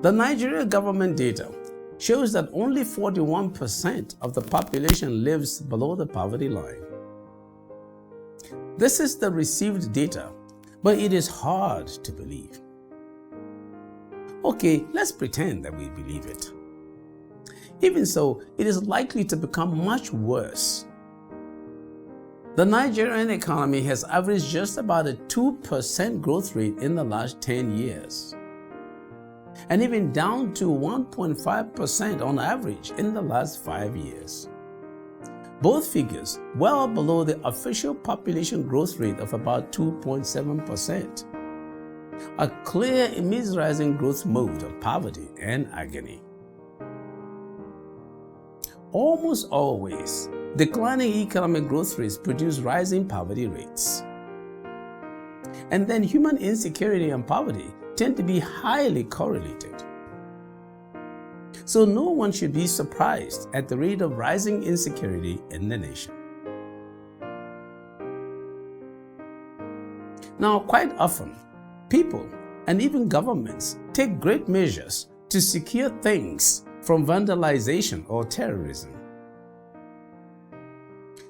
The Nigerian government data shows that only 41% of the population lives below the poverty line. This is the received data, but it is hard to believe. Okay, let's pretend that we believe it. Even so, it is likely to become much worse. The Nigerian economy has averaged just about a 2% growth rate in the last 10 years, and even down to 1.5% on average in the last 5 years. Both figures well below the official population growth rate of about 2.7%, a clear immeasurizing growth mode of poverty and agony. Almost always, declining economic growth rates produce rising poverty rates. And then human insecurity and poverty tend to be highly correlated. So no one should be surprised at the rate of rising insecurity in the nation. Now, quite often, people and even governments take great measures to secure things from vandalization or terrorism.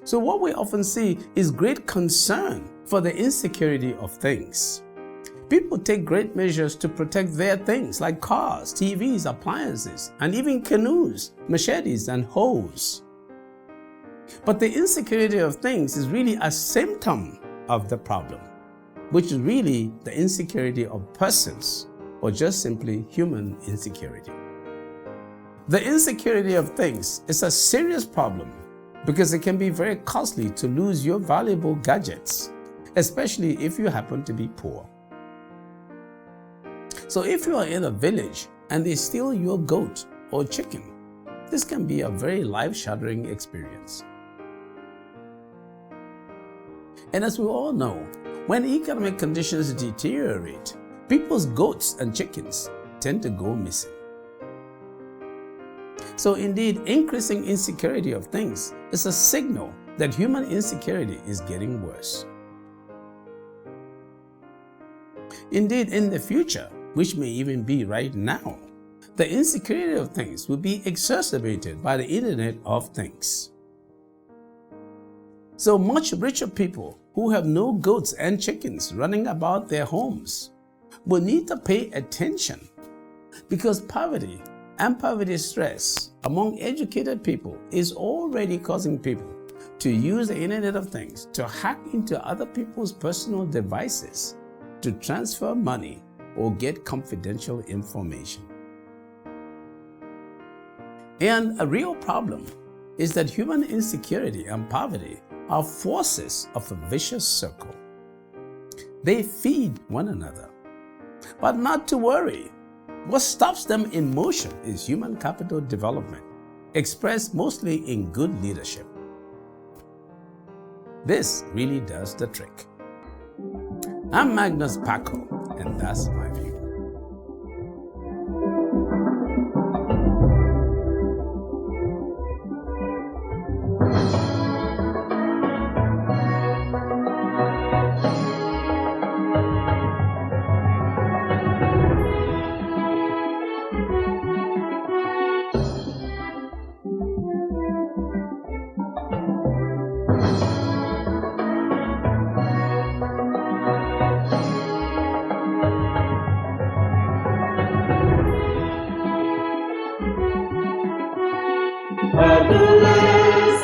So what we often see is great concern for the insecurity of things. People take great measures to protect their things like cars, TVs, appliances, and even canoes, machetes, and hoes. But the insecurity of things is really a symptom of the problem, which is really the insecurity of persons, or just simply human insecurity. The insecurity of things is a serious problem because it can be very costly to lose your valuable gadgets, especially if you happen to be poor. So if you are in a village and they steal your goat or chicken, this can be a very life-shattering experience. And as we all know, when economic conditions deteriorate, people's goats and chickens tend to go missing. So indeed, increasing insecurity of things is a signal that human insecurity is getting worse. Indeed, in the future, which may even be right now, the insecurity of things will be exacerbated by the Internet of Things. So much richer people who have no goats and chickens running about their homes will need to pay attention, because poverty and poverty stress among educated people is already causing people to use the Internet of Things to hack into other people's personal devices to transfer money or get confidential information. And a real problem is that human insecurity and poverty are forces of a vicious circle. They feed one another. But not to worry. What stops them in motion is human capital development, expressed mostly in good leadership. This really does the trick. I'm Magnus Kpakol'S, and that's my view. Kpakol'S,